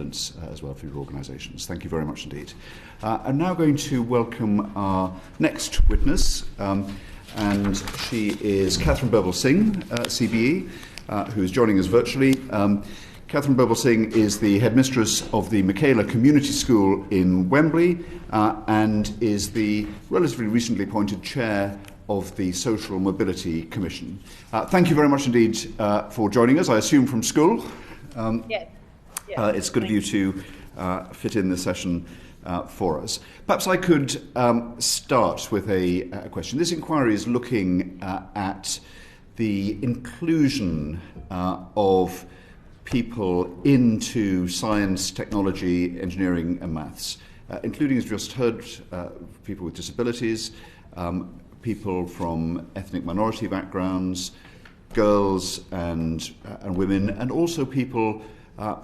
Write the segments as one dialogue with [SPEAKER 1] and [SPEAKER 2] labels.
[SPEAKER 1] as well for your organisations. Thank you very much indeed. I'm now going to welcome our next witness, and she is Katharine Birbalsingh, CBE, who is joining us virtually. Katharine Birbalsingh is the headmistress of the Michaela Community School in Wembley and is the relatively recently appointed chair of the Social Mobility Commission. Thank you very much indeed for joining us, I assume from school.
[SPEAKER 2] Yes.
[SPEAKER 1] It's good of you to fit in the session for us. Perhaps I could start with a question. This inquiry is looking at the inclusion of people into science, technology, engineering and maths, including, as we just heard, people with disabilities, people from ethnic minority backgrounds, girls and women, and also people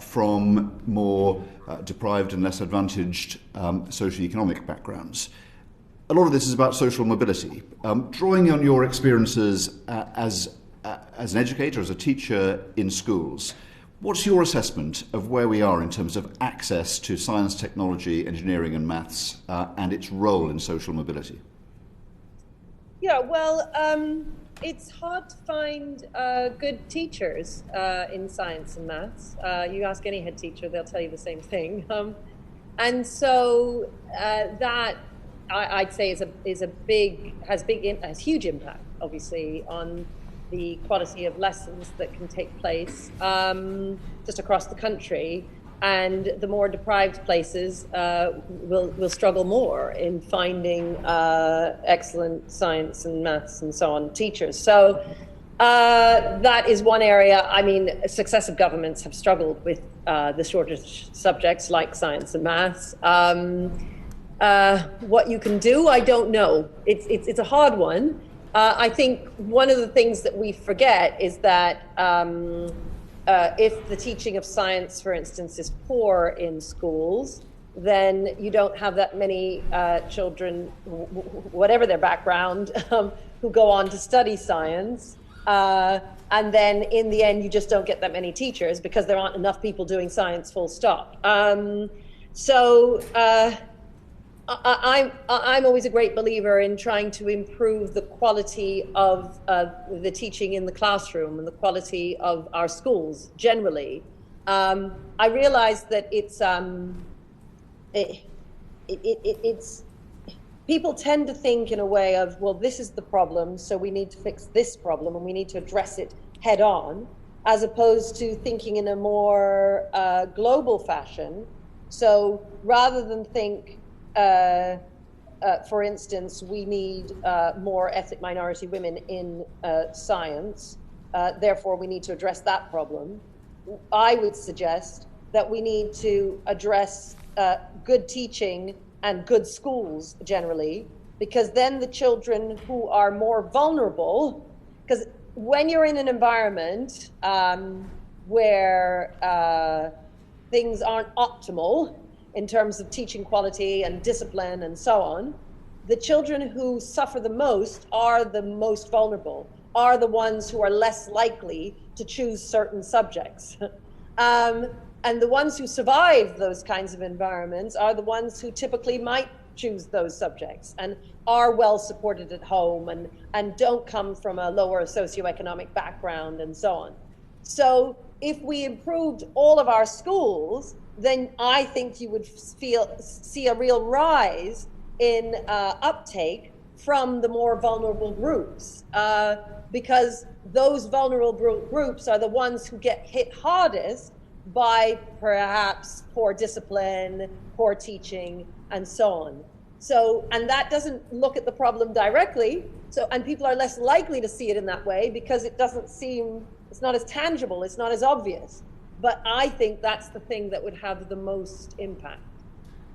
[SPEAKER 1] from more deprived and less advantaged socio-economic backgrounds. A lot of this is about social mobility. Drawing on your experiences as an educator, as a teacher in schools, what's your assessment of where we are in terms of access to science, technology, engineering and maths and its role in social mobility?
[SPEAKER 2] Yeah, well, it's hard to find good teachers in science and maths. You ask any head teacher, they'll tell you the same thing. And so that I'd say has huge impact, obviously, on the quality of lessons that can take place just across the country. And the more deprived places will struggle more in finding excellent science and maths and so on teachers. So that is one area. I mean, successive governments have struggled with the shortage subjects like science and maths. What you can do, I don't know. It's a hard one. I think one of the things that we forget is that if the teaching of science, for instance, is poor in schools, then you don't have that many children, whatever their background, who go on to study science. And then in the end, you just don't get that many teachers because there aren't enough people doing science, full stop. I'm always a great believer in trying to improve the quality of the teaching in the classroom and the quality of our schools generally. I realize that it's people tend to think in a way of, well, this is the problem, so we need to fix this problem and we need to address it head on, as opposed to thinking in a more global fashion. So rather than think, for instance, we need more ethnic minority women in science, therefore we need to address that problem. I would suggest that we need to address good teaching and good schools generally, because then the children who are more vulnerable, because when you're in an environment where things aren't optimal, in terms of teaching quality and discipline and so on, the children who suffer the most are the most vulnerable, are the ones who are less likely to choose certain subjects. And the ones who survive those kinds of environments are the ones who typically might choose those subjects and are well supported at home and don't come from a lower socioeconomic background and so on. So if we improved all of our schools, then I think you would see a real rise in uptake from the more vulnerable groups, because those vulnerable groups are the ones who get hit hardest by perhaps poor discipline, poor teaching, and so on. So, and that doesn't look at the problem directly, and people are less likely to see it in that way because it's not as tangible, it's not as obvious. But I think that's the thing that would have the most impact.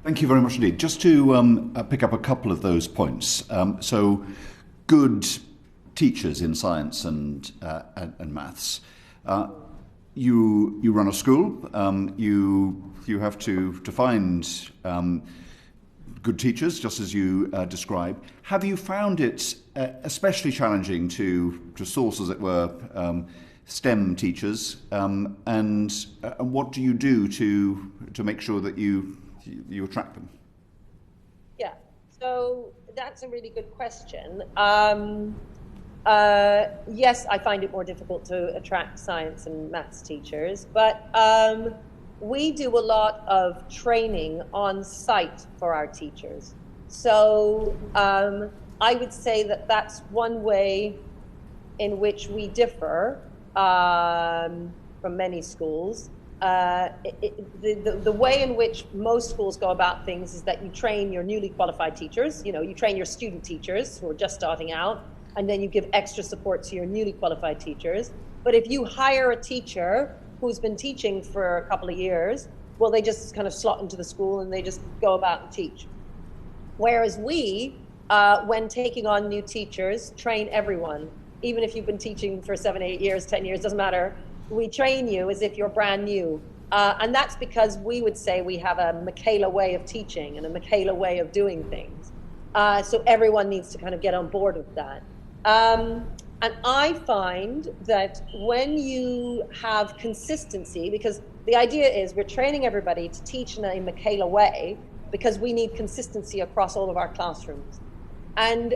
[SPEAKER 1] Thank you very much indeed. Just to pick up a couple of those points. So, good teachers in science and maths. You run a school. You have to find good teachers, just as you described. Have you found it especially challenging to source, as it were, STEM teachers, and what do you do to make sure that you attract them?
[SPEAKER 2] Yeah, so that's a really good question. Yes, I find it more difficult to attract science and maths teachers, but we do a lot of training on site for our teachers. So I would say that that's one way in which we differ from many schools. The way in which most schools go about things is that you train your newly qualified teachers, you train your student teachers who are just starting out, and then you give extra support to your newly qualified teachers. But if you hire a teacher who's been teaching for a couple of years, well, they just kind of slot into the school and they just go about and teach. Whereas we, when taking on new teachers, train everyone. Even if you've been teaching for 7, 8 years, 10 years, doesn't matter. We train you as if you're brand new. And that's because we would say we have a Michaela way of teaching and a Michaela way of doing things. So everyone needs to kind of get on board with that. And I find that when you have consistency, because the idea is we're training everybody to teach in a Michaela way because we need consistency across all of our classrooms. And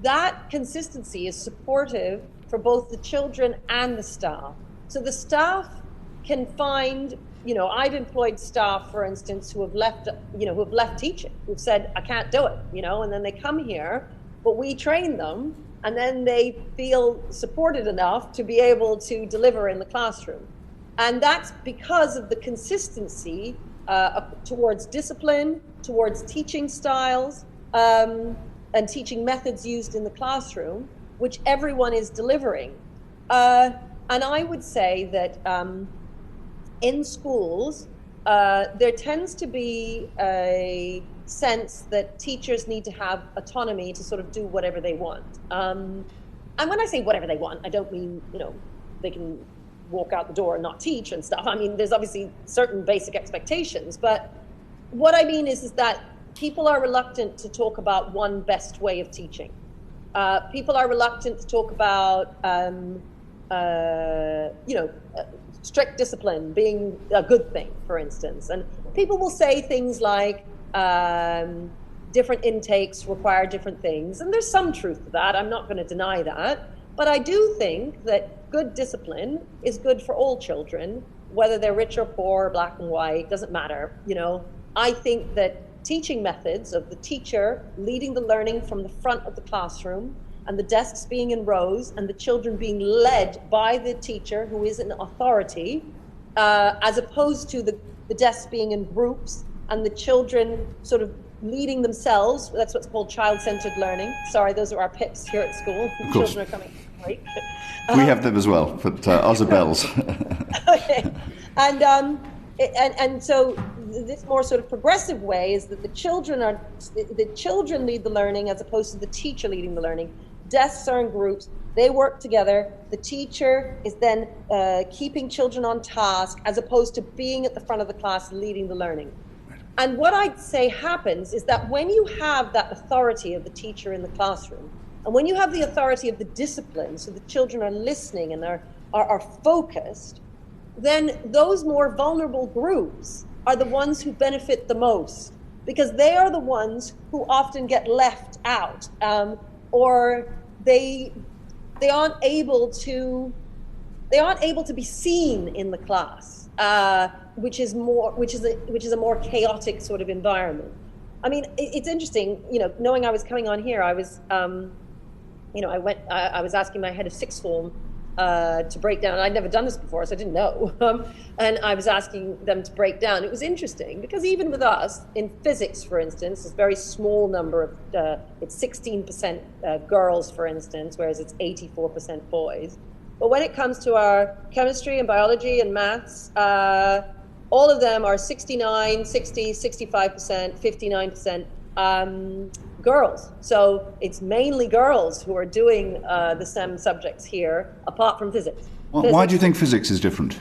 [SPEAKER 2] that consistency is supportive for both the children and the staff. So the staff can find, I've employed staff, for instance, who have left teaching, who've said, I can't do it, and then they come here, but we train them, and then they feel supported enough to be able to deliver in the classroom. And that's because of the consistency towards discipline, towards teaching styles, and teaching methods used in the classroom, which everyone is delivering. And I would say that in schools, there tends to be a sense that teachers need to have autonomy to sort of do whatever they want. And when I say whatever they want, I don't mean, they can walk out the door and not teach and stuff. I mean, there's obviously certain basic expectations, but what I mean is that people are reluctant to talk about one best way of teaching. People are reluctant to talk about, strict discipline being a good thing, for instance. And people will say things like, different intakes require different things. And there's some truth to that. I'm not going to deny that. But I do think that good discipline is good for all children, whether they're rich or poor, black and white, doesn't matter. I think that teaching methods of the teacher leading the learning from the front of the classroom and the desks being in rows and the children being led by the teacher who is an authority, as opposed to the desks being in groups and the children sort of leading themselves. That's what's called child-centered learning. Sorry, those are our PIPs here at school. The children are coming to break.
[SPEAKER 1] We have them as well, but ours are bells.
[SPEAKER 2] Okay. And so this more sort of progressive way is that the children lead the learning as opposed to the teacher leading the learning. Desks are in groups, they work together. The teacher is then keeping children on task as opposed to being at the front of the class leading the learning. And what I'd say happens is that when you have that authority of the teacher in the classroom, and when you have the authority of the discipline, so the children are listening and are focused, then those more vulnerable groups are the ones who benefit the most, because they are the ones who often get left out, or they aren't able to be seen in the class, which is a more chaotic sort of environment. I mean, it's interesting, knowing I was coming on here, I was I was asking my head of sixth form to break down. I'd never done this before, so I didn't know. And I was asking them to break down. It was interesting because even with us, in physics, for instance, it's a very small number of, it's 16% girls, for instance, whereas it's 84% boys. But when it comes to our chemistry and biology and maths, all of them are 69, 60, 65%, 59% girls. So it's mainly girls who are doing the STEM subjects here, apart from physics.
[SPEAKER 1] Well, why do you think physics is different?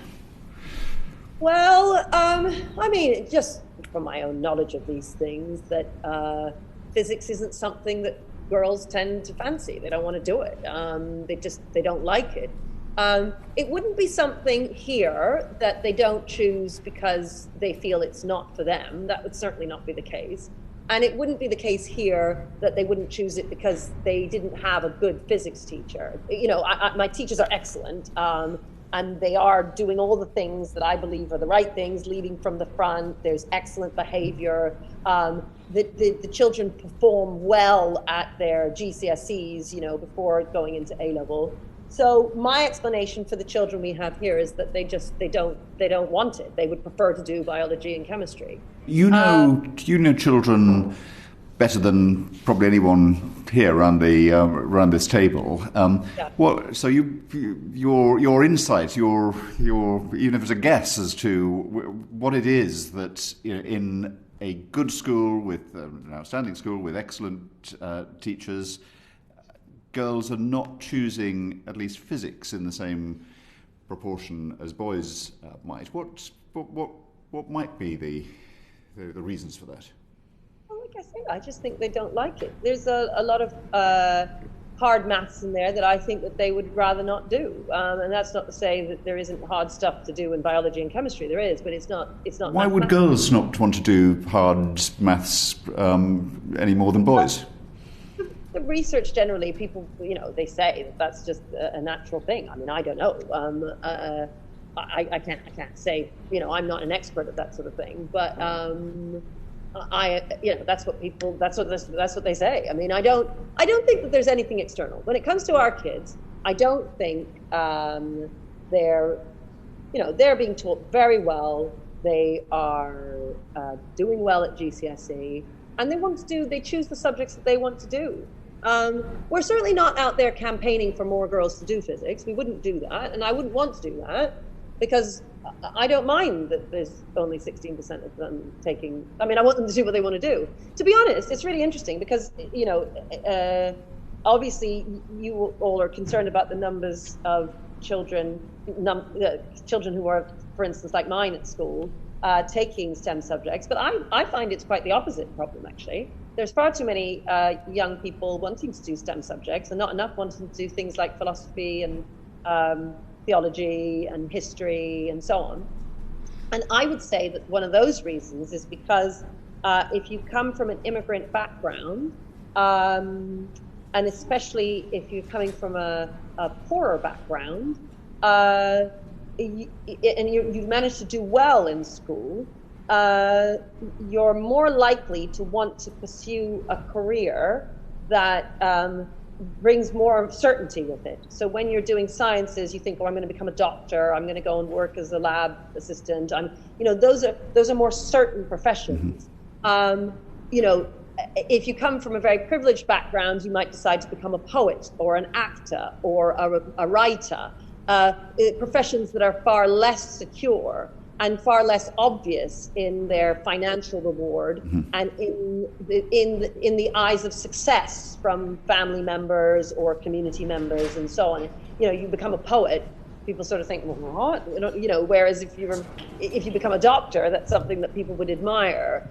[SPEAKER 2] Well, I mean, just from my own knowledge of these things, that physics isn't something that girls tend to fancy. They don't want to do it. They don't like it. It wouldn't be something here that they don't choose because they feel it's not for them. That would certainly not be the case. And it wouldn't be the case here that they wouldn't choose it because they didn't have a good physics teacher. You know, my teachers are excellent, and they are doing all the things that I believe are the right things, leading from the front. There's excellent behavior. The children perform well at their GCSEs, you know, before going into A-level. So my explanation for the children we have here is that they don't want it. They would prefer to do biology and chemistry.
[SPEAKER 1] You know children better than probably anyone here around this table.
[SPEAKER 2] Yeah.
[SPEAKER 1] So your insight, your even if it's a guess as to what it is that, you know, in a good school with an outstanding school with excellent teachers, girls are not choosing at least physics in the same proportion as boys might. What might be the reasons for that?
[SPEAKER 2] Well, like I say, I just think they don't like it. There's a lot of hard maths in there that I think that they would rather not do, and that's not to say that there isn't hard stuff to do in biology and chemistry. There is, but it's not.
[SPEAKER 1] Why would girls not want to do hard maths any more than boys?
[SPEAKER 2] The research generally, people, you know, they say that that's just a natural thing. I mean, I don't know. I can't say, you know, I'm not an expert at that sort of thing, but you know, that's what they say. I mean, I don't think that there's anything external when it comes to our kids. I don't think they're being taught very well. They are doing well at GCSE, and they choose the subjects that they want to do. We're certainly not out there campaigning for more girls to do physics. We wouldn't do that, and I wouldn't want to do that, because I don't mind that there's only 16% of them taking. I mean, I want them to do what they want to do. To be honest, it's really interesting because, you know, obviously you all are concerned about the numbers of children who are, for instance, like mine at school, taking STEM subjects. But I find it's quite the opposite problem, actually. There's far too many young people wanting to do STEM subjects and not enough wanting to do things like philosophy and theology and history and so on. And I would say that one of those reasons is because if you come from an immigrant background, and especially if you're coming from a poorer background, and you've managed to do well in school, you're more likely to want to pursue a career that brings more certainty with it. So when you're doing sciences, you think, oh, I'm going to become a doctor, I'm going to go and work as a lab assistant. Those are more certain professions. Mm-hmm. You know, if you come from a very privileged background, you might decide to become a poet or an actor or a writer. Professions that are far less secure and far less obvious in their financial reward, mm-hmm. and in the eyes of success from family members or community members and so on. You know, you become a poet, people sort of think, well, what? You know, whereas if you become a doctor, that's something that people would admire.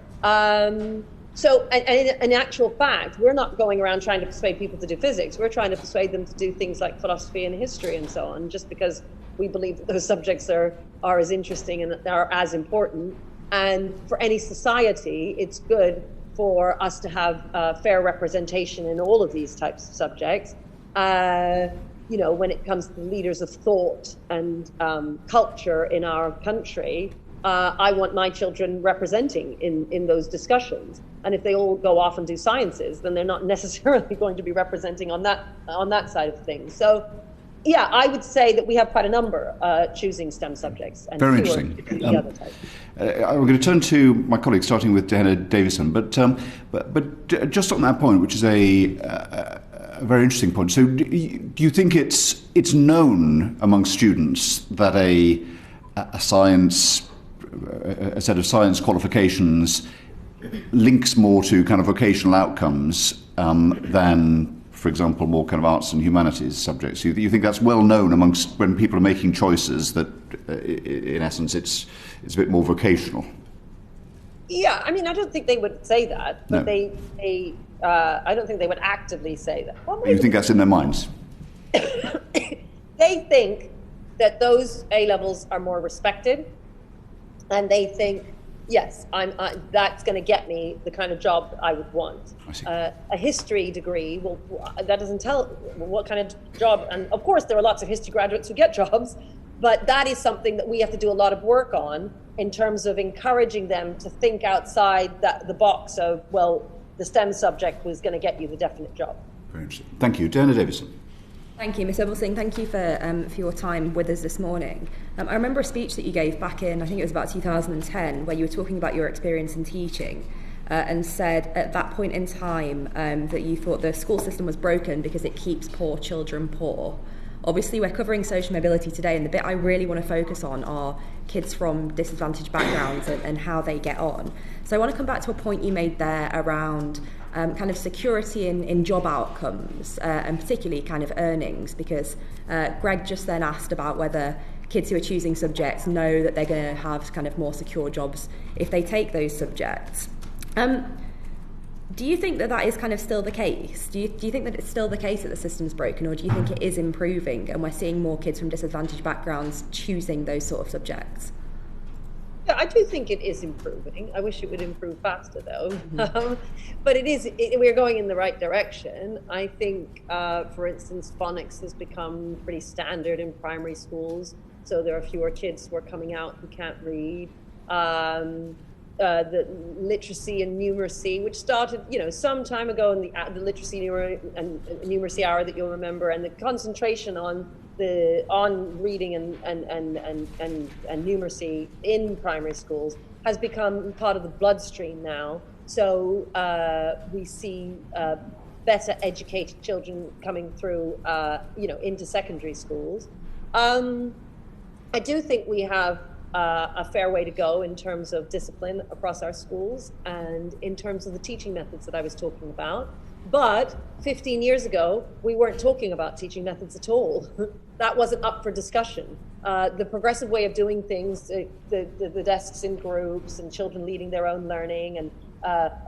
[SPEAKER 2] So, and in actual fact, we're not going around trying to persuade people to do physics. We're trying to persuade them to do things like philosophy and history and so on, just because we believe that those subjects are as interesting and are as important. And for any society, it's good for us to have fair representation in all of these types of subjects. You know, when it comes to the leaders of thought and culture in our country, I want my children representing in those discussions. And if they all go off and do sciences, then they're not necessarily going to be representing on that side of things. So, yeah, I would say that we have quite a number choosing STEM subjects. And
[SPEAKER 1] very interesting.
[SPEAKER 2] The other types.
[SPEAKER 1] I'm going to turn to my colleagues, starting with Dehenna Davison. But just on that point, which is a very interesting point. So, do you think it's known among students that a set of science qualifications links more to kind of vocational outcomes than, for example, more kind of arts and humanities subjects? You think that's well known amongst when people are making choices that, in essence, it's a bit more vocational?
[SPEAKER 2] Yeah, I mean, I don't think they would say that, but
[SPEAKER 1] no.
[SPEAKER 2] I don't think they would actively say that. Well,
[SPEAKER 1] you think that's in their minds?
[SPEAKER 2] They think that those A levels are more respected, and they think, yes, that's going to get me the kind of job I would want.
[SPEAKER 1] I see.
[SPEAKER 2] A history degree, well, that doesn't tell what kind of job. And of course, there are lots of history graduates who get jobs, but that is something that we have to do a lot of work on in terms of encouraging them to think outside the box of, well, the STEM subject was going to get you the definite job.
[SPEAKER 1] Very interesting. Thank you. Dehenna Davison.
[SPEAKER 3] Thank you, Ms. Birbalsingh. Thank you for your time with us this morning. I remember a speech that you gave back in, I think it was about 2010, where you were talking about your experience in teaching and said at that point in time that you thought the school system was broken because it keeps poor children poor. Obviously, we're covering social mobility today, and the bit I really want to focus on are kids from disadvantaged backgrounds and how they get on. So I want to come back to a point you made there around kind of security in job outcomes and particularly kind of earnings, because Greg just then asked about whether kids who are choosing subjects know that they're going to have kind of more secure jobs if they take those subjects. Do you think that is kind of still the case? Do you think that it's still the case that the system's broken, or do you think it is improving and we're seeing more kids from disadvantaged backgrounds choosing those sort of subjects?
[SPEAKER 2] Yeah, I do think it is improving. I wish it would improve faster, though. But we're going in the right direction. I think, for instance, phonics has become pretty standard in primary schools. So there are fewer kids who are coming out who can't read. The literacy and numeracy, which started, some time ago in the literacy and numeracy hour that you'll remember, and the concentration on reading and numeracy in primary schools has become part of the bloodstream now. So we see better educated children coming through, into secondary schools. I do think we have a fair way to go in terms of discipline across our schools and in terms of the teaching methods that I was talking about. But 15 years ago, we weren't talking about teaching methods at all. That wasn't up for discussion. The progressive way of doing things, the desks in groups and children leading their own learning and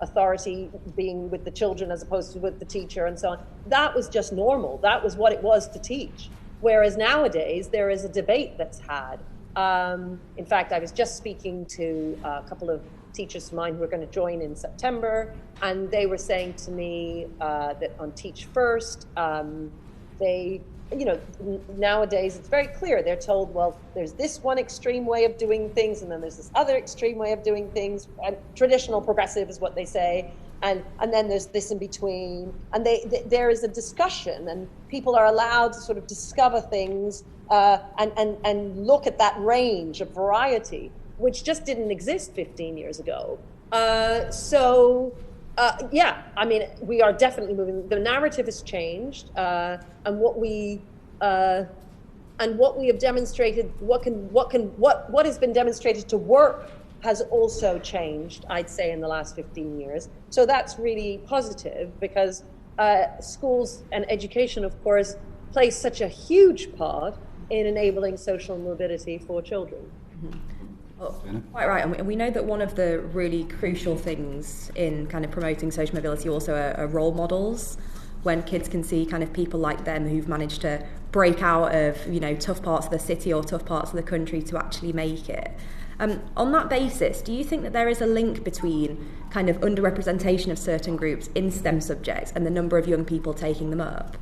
[SPEAKER 2] authority being with the children as opposed to with the teacher and so on, that was just normal. That was what it was to teach. Whereas nowadays, there is a debate that's had. In fact, I was just speaking to a couple of teachers of mine who are going to join in September, and they were saying to me that on Teach First, nowadays it's very clear. They're told, well, there's this one extreme way of doing things, and then there's this other extreme way of doing things. And traditional progressive is what they say, and then there's this in between. And there is a discussion, and people are allowed to sort of discover things and look at that range of variety, which just didn't exist 15 years ago. We are definitely moving. The narrative has changed, and what we have demonstrated, what has been demonstrated to work has also changed, I'd say, in the last 15 years. So that's really positive, because schools and education, of course, play such a huge part in enabling social mobility for children.
[SPEAKER 3] Mm-hmm. Oh, quite right, and we know that one of the really crucial things in kind of promoting social mobility also are role models, when kids can see kind of people like them who've managed to break out of, tough parts of the city or tough parts of the country to actually make it. On that basis, do you think that there is a link between kind of underrepresentation of certain groups in STEM subjects and the number of young people taking them up?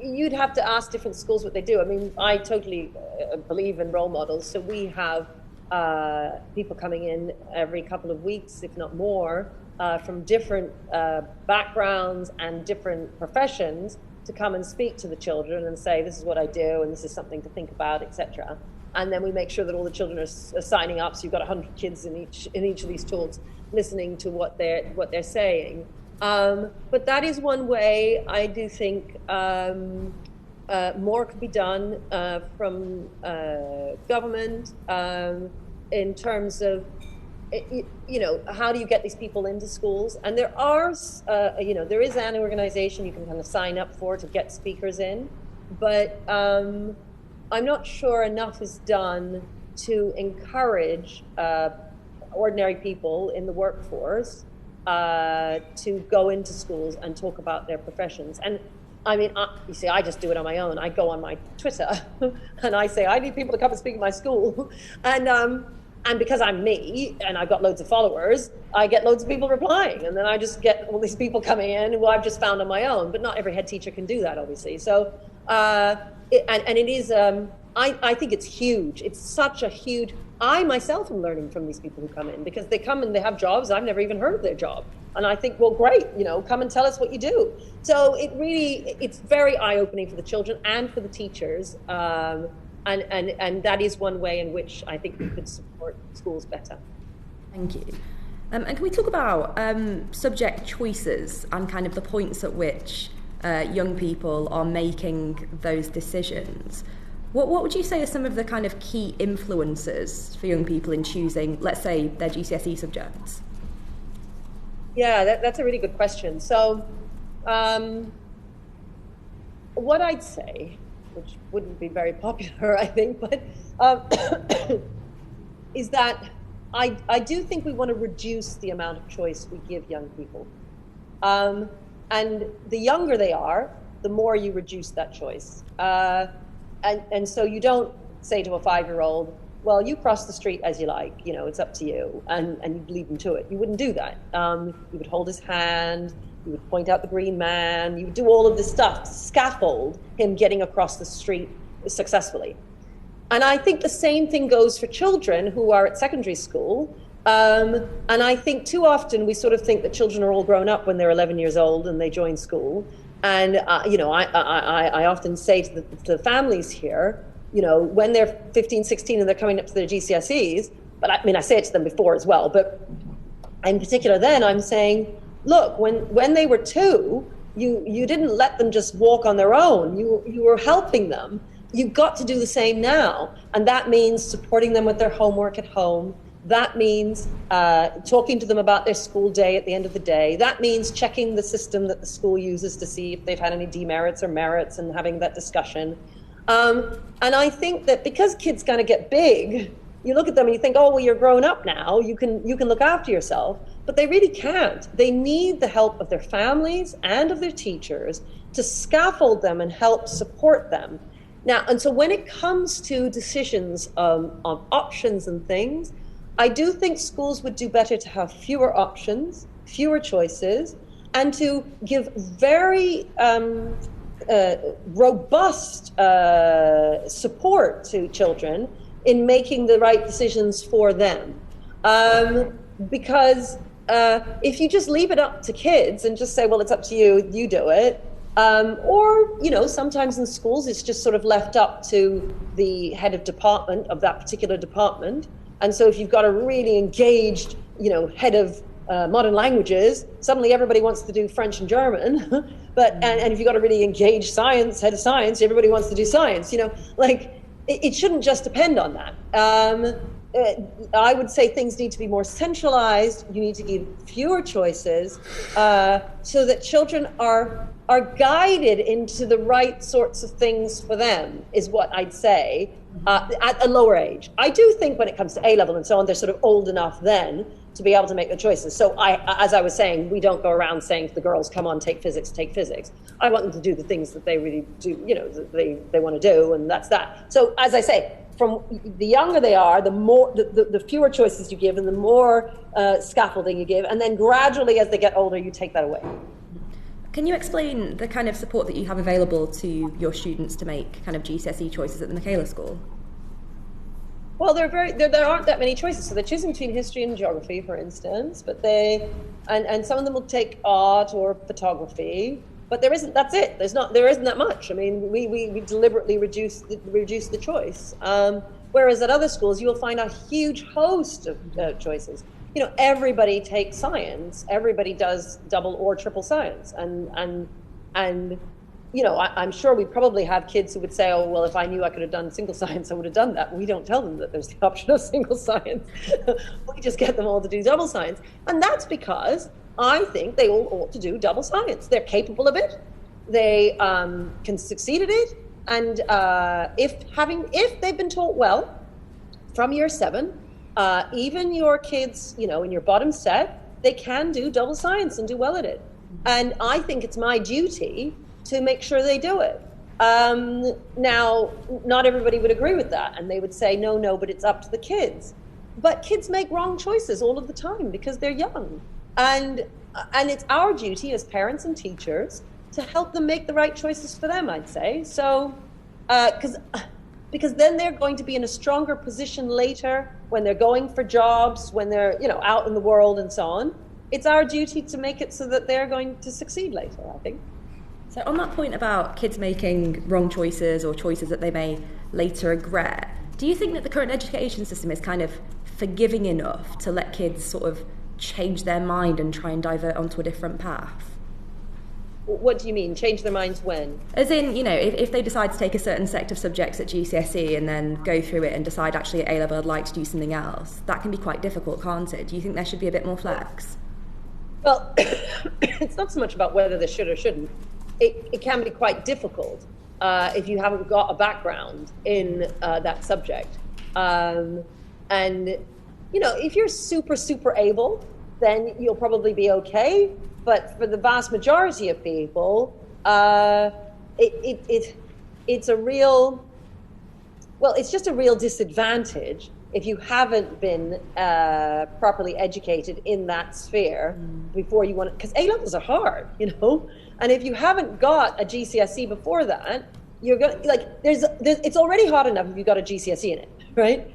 [SPEAKER 2] You'd have to ask different schools what they do. I totally believe in role models. So we have people coming in every couple of weeks, if not more, from different backgrounds and different professions to come and speak to the children and say, this is what I do, and this is something to think about, etc. And then we make sure that all the children are signing up. So you've got 100 kids in each of these talks listening to what they're saying. But that is one way. I do think more could be done from government in terms of, how do you get these people into schools? And there are, there is an organization you can kind of sign up for to get speakers in, but I'm not sure enough is done to encourage ordinary people in the workforce to go into schools and talk about their professions. And you see, I just do it on my own. I go on my Twitter and I say, I need people to come and speak at my school. And because I'm me and I've got loads of followers, I get loads of people replying. And then I just get all these people coming in who I've just found on my own. But not every head teacher can do that, obviously. So, it is, I think it's huge. It's such a huge, I myself am learning from these people who come in, because they come and they have jobs I've never even heard of their job. And I think, well, great, come and tell us what you do. So it's very eye-opening for the children and for the teachers. And that is one way in which I think we could support schools better.
[SPEAKER 3] Thank you. And can we talk about subject choices and kind of the points at which young people are making those decisions? What would you say are some of the kind of key influences for young people in choosing, let's say, their GCSE subjects?
[SPEAKER 2] Yeah, that's a really good question. So what I'd say, which wouldn't be very popular, I think, but is that I do think we want to reduce the amount of choice we give young people. And the younger they are, the more you reduce that choice. And so you don't say to a 5-year-old, well, you cross the street as you like, it's up to you, and you lead them to it. You wouldn't do that. You would hold his hand, you would point out the green man, you would do all of this stuff, scaffold him getting across the street successfully. And I think the same thing goes for children who are at secondary school. And I think too often we sort of think that children are all grown up when they're 11 years old and they join school. And, I often say to the families here, when they're 15, 16 and they're coming up to their GCSEs, but I say it to them before as well, but in particular then I'm saying, look, when they were 2, you didn't let them just walk on their own. You were helping them. You've got to do the same now. And that means supporting them with their homework at home. That means talking to them about their school day at the end of the day. That means checking the system that the school uses to see if they've had any demerits or merits and having that discussion. And I think that because kids kind of get big, you look at them and you think, oh, well, you're grown up now. You can look after yourself. But they really can't. They need the help of their families and of their teachers to scaffold them and help support them. Now, and so when it comes to decisions of options and things, I do think schools would do better to have fewer options, fewer choices, and to give very robust support to children in making the right decisions for them. Because if you just leave it up to kids and just say, well, it's up to you, you do it, or, sometimes in schools it's just sort of left up to the head of department of that particular department. And so if you've got a really engaged, head of modern languages, suddenly everybody wants to do French and German. And if you've got a really engaged head of science, everybody wants to do science. It shouldn't just depend on that. I would say things need to be more centralized. You need to give fewer choices so that children are guided into the right sorts of things for them, is what I'd say, at a lower age. I do think when it comes to A-level and so on, they're sort of old enough then to be able to make the choices. So as I was saying, we don't go around saying to the girls, come on, take physics. I want them to do the things that they really do, that they want to do, and that's that. So as I say, from the younger they are, the more, the fewer choices you give and the more scaffolding you give, and then gradually as they get older, you take that away.
[SPEAKER 3] Can you explain the kind of support that you have available to your students to make kind of GCSE choices at the Michaela School?
[SPEAKER 2] Well, there aren't that many choices. So they're choosing between history and geography, for instance, but and some of them will take art or photography, but there isn't. That's it. There isn't that much. I mean, we deliberately reduce the choice. Whereas at other schools, you will find a huge host of choices. Everybody takes science. Everybody does double or triple science, and I'm sure we probably have kids who would say, oh, well, if I knew I could have done single science, I would have done that. We don't tell them that there's the option of single science. We just get them all to do double science. And that's because I think they all ought to do double science. They're capable of it. They can succeed at it. And if they've been taught well from year 7, even your kids, in your bottom set, they can do double science and do well at it. And I think it's my duty to make sure they do it. Now, not everybody would agree with that, and they would say, no, but it's up to the kids. But kids make wrong choices all of the time because they're young. And it's our duty as parents and teachers to help them make the right choices for them, I'd say. So, because then they're going to be in a stronger position later when they're going for jobs, when they're, out in the world and so on. It's our duty to make it so that they're going to succeed later, I think.
[SPEAKER 3] So on that point about kids making wrong choices or choices that they may later regret, do you think that the current education system is kind of forgiving enough to let kids sort of change their mind and try and divert onto a different path?
[SPEAKER 2] What do you mean, change their minds when?
[SPEAKER 3] As in, if they decide to take a certain set of subjects at GCSE and then go through it and decide actually at A-level I'd like to do something else, that can be quite difficult, can't it? Do you think there should be a bit more flex?
[SPEAKER 2] Well, it's not so much about whether they should or shouldn't. It can be quite difficult if you haven't got a background in that subject. And, if you're super able, then you'll probably be okay. But for the vast majority of people, it's just a real disadvantage if you haven't been properly educated in that sphere before you want to, because A-levels are hard, and if you haven't got a GCSE before that, you're going to, it's already hard enough if you've got a GCSE in it, right?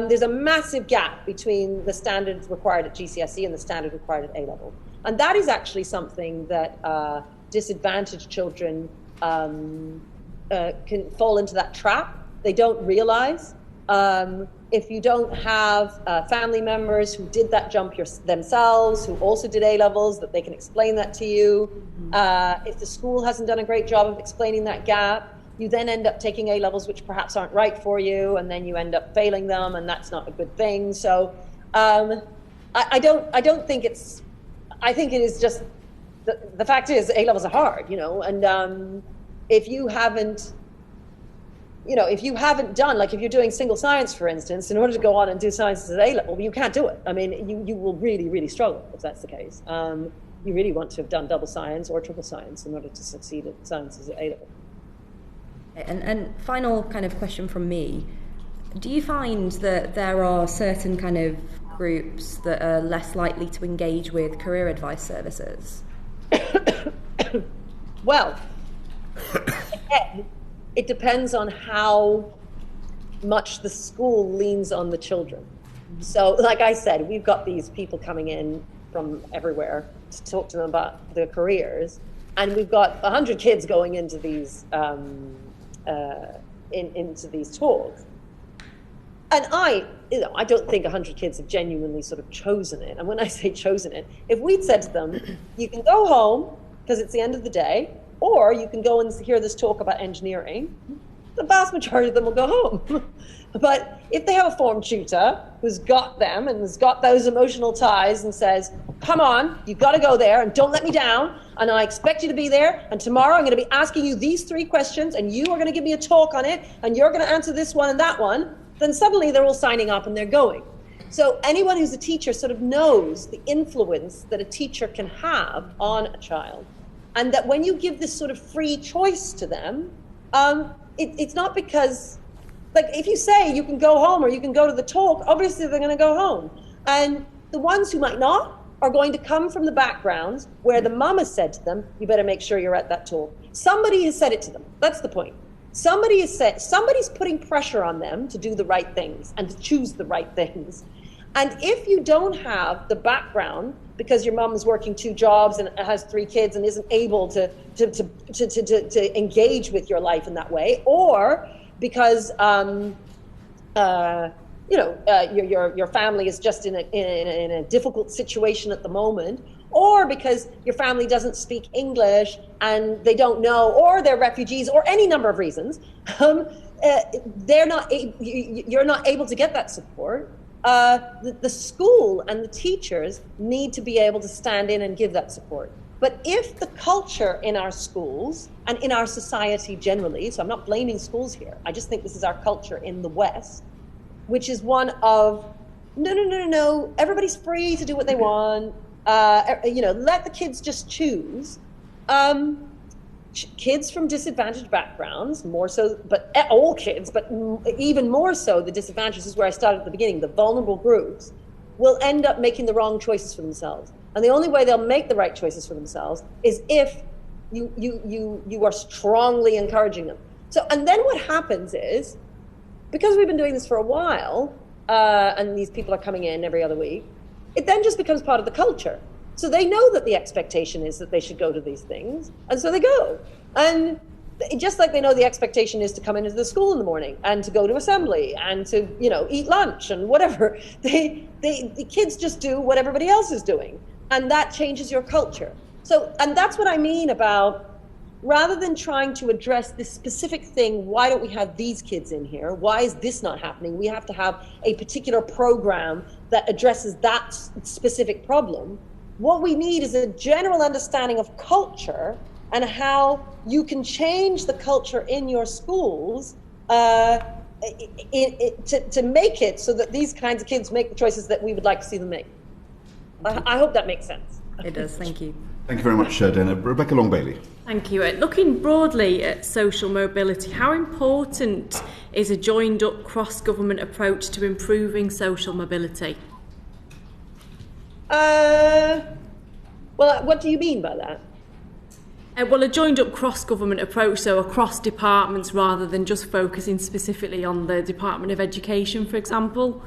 [SPEAKER 2] There's a massive gap between the standards required at GCSE and the standard required at A-level. And that is actually something that disadvantaged children can fall into that trap. They don't realize. If you don't have family members who did that jump themselves, who also did A-levels, that they can explain that to you. If the school hasn't done a great job of explaining that gap, you then end up taking A-levels which perhaps aren't right for you, and then you end up failing them, and that's not a good thing. So I don't think it's, I think it is just, the fact is A-levels are hard, and if you haven't done, like if you're doing single science, for instance, in order to go on and do sciences at A-level, you can't do it. I mean, you will really struggle if that's the case. You really want to have done double science or triple science in order to succeed at sciences at A-level.
[SPEAKER 3] And final kind of question from me, do you find that there are certain kind of groups that are less likely to engage with career advice services?
[SPEAKER 2] Well, again, it depends on how much the school leans on the children. So, like I said, we've got these people coming in from everywhere to talk to them about their careers, and we've got 100 kids going into these into these talks. And I don't think 100 kids have genuinely sort of chosen it. And when I say chosen it, if we'd said to them, you can go home because it's the end of the day, or you can go and hear this talk about engineering, the vast majority of them will go home. But if they have a form tutor who's got them and has got those emotional ties and says, come on, you've got to go there and don't let me down, and I expect you to be there, and tomorrow I'm going to be asking you these 3 questions, and you are going to give me a talk on it, and you're going to answer this one and that one, then suddenly they're all signing up and they're going. So anyone who's a teacher sort of knows the influence that a teacher can have on a child, and that when you give this sort of free choice to them, it's not because, like, if you say you can go home or you can go to the talk, obviously they're going to go home. And the ones who might not are going to come from the backgrounds where the mum has said to them, you better make sure you're at that talk. Somebody has said it to them. That's the point. Somebody's putting pressure on them to do the right things and to choose the right things. And if you don't have the background, because your mum is working 2 jobs and has 3 kids and isn't able to engage with your life in that way, or because your family is just in a difficult situation at the moment, or because your family doesn't speak English and they don't know, or they're refugees, or any number of reasons, you're not able to get that support. The school and the teachers need to be able to stand in and give that support. But if the culture in our schools and in our society generally, so I'm not blaming schools here, I just think this is our culture in the West, which is one of, no, everybody's free to do what they want, let the kids just choose, kids from disadvantaged backgrounds, more so, but all kids, but even more so the disadvantaged, this is where I started at the beginning, the vulnerable groups, will end up making the wrong choices for themselves. And the only way they'll make the right choices for themselves is if you are strongly encouraging them. So, and then what happens is, because we've been doing this for a while, and these people are coming in every other week, it then just becomes part of the culture. So they know that the expectation is that they should go to these things, and so they go. And just like they know the expectation is to come into the school in the morning and to go to assembly and to, you know, eat lunch and whatever, the kids just do what everybody else is doing. And that changes your culture. So, and that's what I mean about, rather than trying to address this specific thing, why don't we have these kids in here? Why is this not happening? We have to have a particular program that addresses that specific problem. What we need is a general understanding of culture and how you can change the culture in your schools to make it so that these kinds of kids make the choices that we would like to see them make. I hope that makes sense.
[SPEAKER 3] It does, thank you.
[SPEAKER 1] Thank you very much, Dehenna. Rebecca Long-Bailey.
[SPEAKER 4] Thank you. Looking broadly at social mobility, how important is a joined-up cross-government approach to improving social mobility?
[SPEAKER 2] Well, what do you mean by that?
[SPEAKER 4] Well, a joined-up cross-government approach, so across departments rather than just focusing specifically on the Department of Education, for example.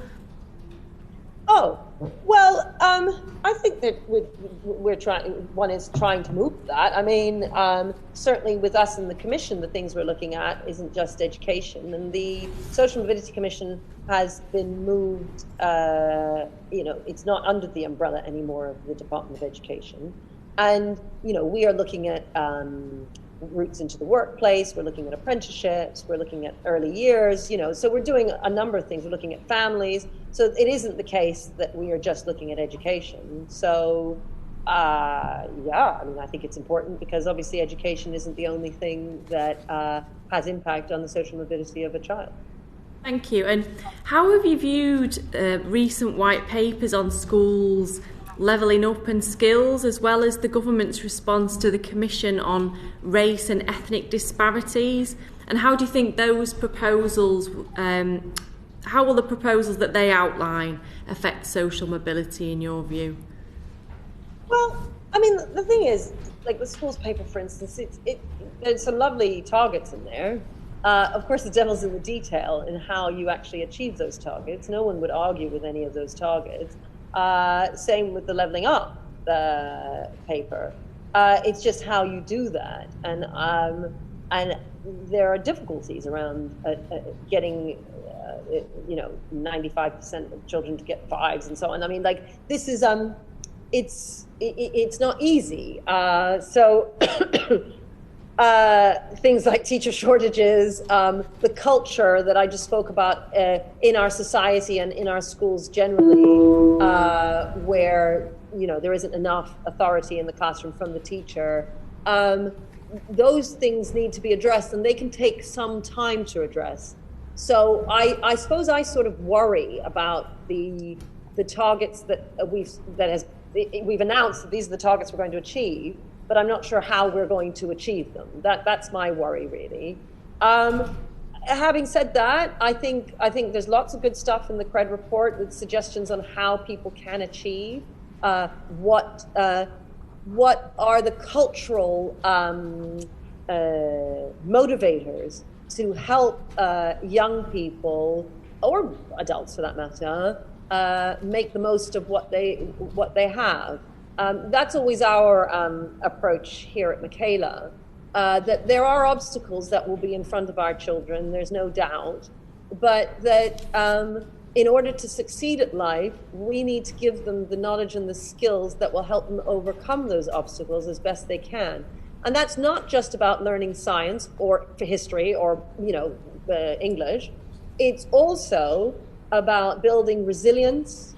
[SPEAKER 2] Oh, well, I think that one is trying to move that. I mean, certainly with us in the Commission, the things we're looking at isn't just education. And the Social Mobility Commission has been moved, you know, it's not under the umbrella anymore of the Department of Education. And, you know, we are looking at routes into the workplace, we're looking at apprenticeships, we're looking at early years, you know, so we're doing a number of things. We're looking at families. So it isn't the case that we are just looking at education. So, yeah, I mean, I think it's important because obviously education isn't the only thing that has impact on the social mobility of a child.
[SPEAKER 4] Thank you. And how have you viewed recent white papers on schools levelling up and skills, as well as the government's response to the Commission on race and ethnic disparities? And how do you think those proposals, how will the proposals that they outline affect social mobility in your view?
[SPEAKER 2] Well, I mean, the thing is, like the schools paper, for instance, there's some lovely targets in there. Of course, the devil's in the detail in how you actually achieve those targets. No one would argue with any of those targets. Same with the levelling up paper. It's just how you do that, and there are difficulties around getting, you know, 95% of children to get 5s and so on. I mean, like this is it's not easy. So. Things like teacher shortages, the culture that I just spoke about in our society and in our schools generally, where, you know, there isn't enough authority in the classroom from the teacher. Those things need to be addressed, and they can take some time to address. So I suppose I sort of worry about the targets that we've announced that these are the targets we're going to achieve, but I'm not sure how we're going to achieve them. That's my worry, really. Having said that, I think there's lots of good stuff in the CRED report with suggestions on how people can achieve, what are the cultural motivators to help young people, or adults for that matter, make the most of what they have. That's always our approach here at Michaela, that there are obstacles that will be in front of our children, there's no doubt, but that in order to succeed at life, we need to give them the knowledge and the skills that will help them overcome those obstacles as best they can. And that's not just about learning science or history or, you know, English. It's also about building resilience,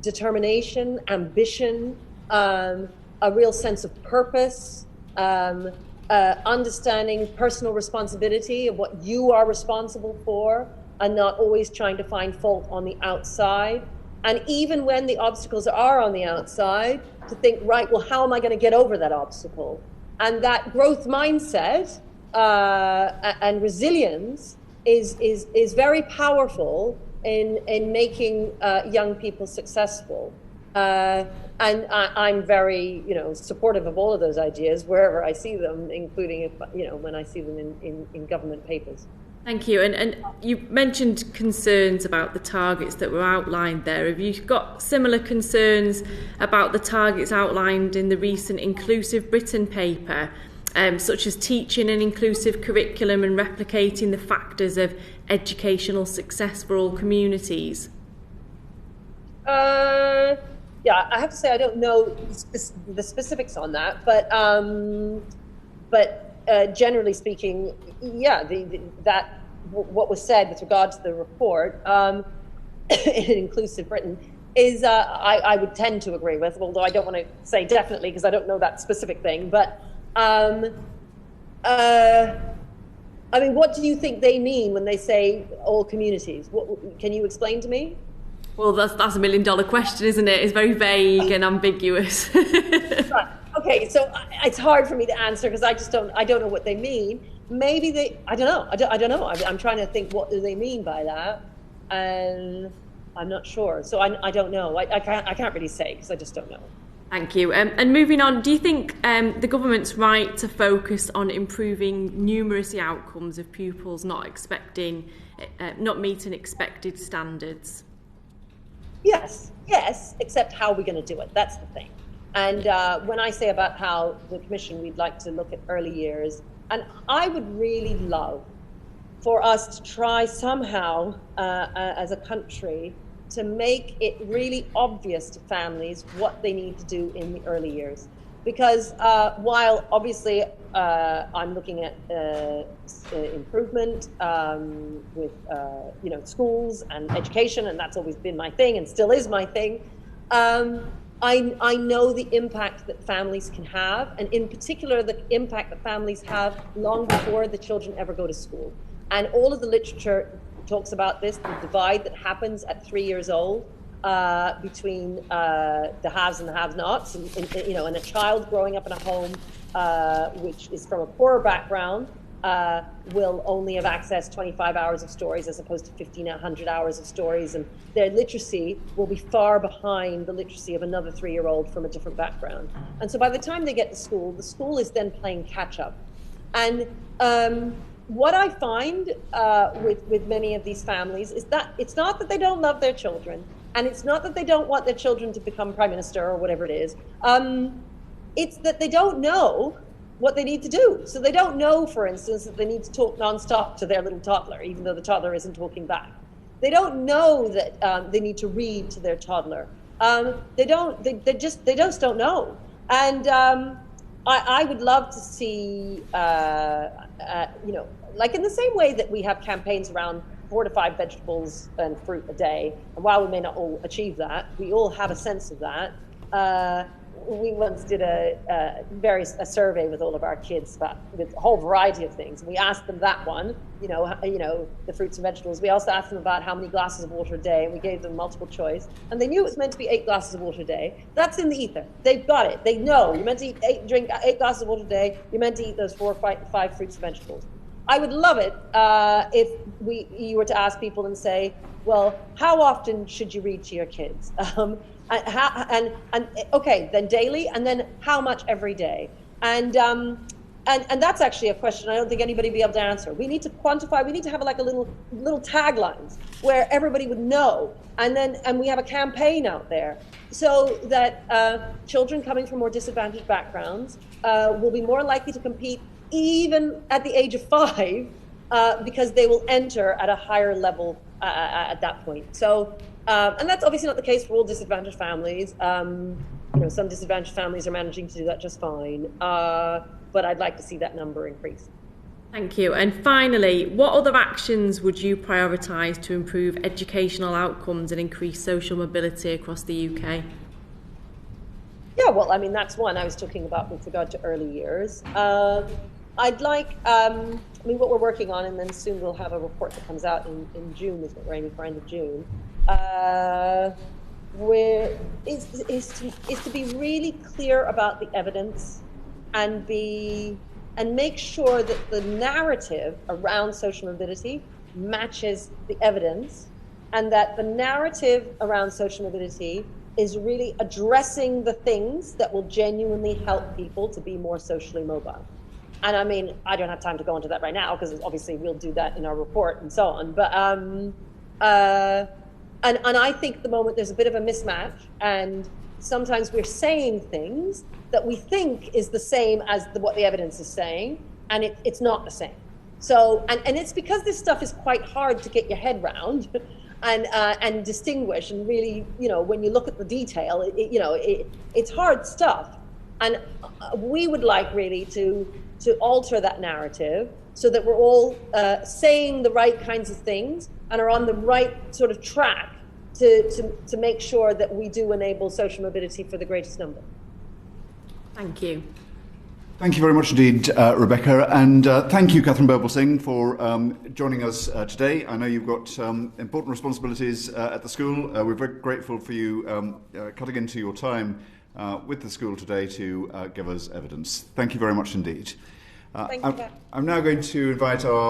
[SPEAKER 2] determination, ambition, a real sense of purpose, understanding personal responsibility of what you are responsible for, and not always trying to find fault on the outside. And even when the obstacles are on the outside, to think, right, well, how am I going to get over that obstacle? And that growth mindset and resilience is very powerful in making young people successful. And I'm very, supportive of all of those ideas wherever I see them, including when I see them in government papers.
[SPEAKER 4] Thank you. And you mentioned concerns about the targets that were outlined there. Have you got similar concerns about the targets outlined in the recent Inclusive Britain paper, such as teaching an inclusive curriculum and replicating the factors of educational success for all communities?
[SPEAKER 2] Yeah, I have to say I don't know the specifics on that, but generally speaking, yeah, what was said with regard to the report in Inclusive Britain is I would tend to agree with, although I don't want to say definitely because I don't know that specific thing. But I mean, what do you think they mean when they say all communities? Can you explain to me?
[SPEAKER 4] Well, that's $1 million question, isn't it? It's very vague and ambiguous.
[SPEAKER 2] Right. Okay, so it's hard for me to answer because I don't know what they mean. Maybe I don't know. I don't know. I'm trying to think, what do they mean by that? And I'm not sure. So I don't know. I can't really say because I just don't know.
[SPEAKER 4] Thank you. And moving on, do you think the government's right to focus on improving numeracy outcomes of pupils not meeting expected standards?
[SPEAKER 2] Yes, except how are we going to do it? That's the thing. And when I say about how the Commission, we'd like to look at early years, and I would really love for us to try somehow as a country to make it really obvious to families what they need to do in the early years. Because while obviously I'm looking at improvement with schools and education, and that's always been my thing and still is my thing, I know the impact that families can have, and in particular the impact that families have long before the children ever go to school. And all of the literature talks about this, the divide that happens at 3 years old between the haves and the have-nots, and a child growing up in a home which is from a poorer background will only have access 25 hours of stories as opposed to 1,500 hours of stories, and their literacy will be far behind the literacy of another 3-year-old from a different background. And so by the time they get to school, the school is then playing catch-up. And what I find with many of these families is that it's not that they don't love their children, and it's not that they don't want their children to become prime minister or whatever it is. It's that they don't know what they need to do. So they don't know, for instance, that they need to talk nonstop to their little toddler, even though the toddler isn't talking back. They don't know that they need to read to their toddler. They just don't know. And I would love to see, like in the same way that we have campaigns around 4 to 5 vegetables and fruit a day, and while we may not all achieve that, we all have a sense of that. We once did a survey with all of our kids with a whole variety of things. We asked them that one, the fruits and vegetables. We also asked them about how many glasses of water a day, and we gave them multiple choice. And they knew it was meant to be 8 glasses of water a day. That's in the ether. They've got it. They know you're meant to drink 8 glasses of water a day. You're meant to eat those 4 or 5 fruits and vegetables. I would love it if you were to ask people and say, well, how often should you read to your kids? Okay, then daily, and then how much every day? And that's actually a question I don't think anybody would be able to answer. We need to quantify. We need to have like a little taglines where everybody would know, and we have a campaign out there so that children coming from more disadvantaged backgrounds will be more likely to compete even at the age of 5 because they will enter at a higher level at that point. So. And that's obviously not the case for all disadvantaged families. Some disadvantaged families are managing to do that just fine. But I'd like to see that number increase.
[SPEAKER 4] Thank you. And finally, what other actions would you prioritise to improve educational outcomes and increase social mobility across the UK?
[SPEAKER 2] Yeah, well, I mean, that's one I was talking about with regard to early years. I'd like, what we're working on, and then soon we'll have a report that comes out in June, is what we're aiming for, end of June. Is to be really clear about the evidence and make sure that the narrative around social mobility matches the evidence, and that the narrative around social mobility is really addressing the things that will genuinely help people to be more socially mobile. And I mean, I don't have time to go into that right now, because obviously we'll do that in our report and so on. But and I think at the moment there's a bit of a mismatch, and sometimes we're saying things that we think is the same as what the evidence is saying, and it's not the same. So, and it's because this stuff is quite hard to get your head round and distinguish, and really, when you look at the detail, it's hard stuff. And we would like really to alter that narrative so that we're all saying the right kinds of things and are on the right sort of track to make sure that we do enable social mobility for the greatest number.
[SPEAKER 4] Thank you.
[SPEAKER 1] Thank you very much indeed, Rebecca, and thank you, Katharine Birbalsingh, for joining us today. I know you've got important responsibilities at the school. We're very grateful for you cutting into your time with the school today to give us evidence. Thank you very much indeed.
[SPEAKER 2] Thank you.
[SPEAKER 1] I'm now going to invite our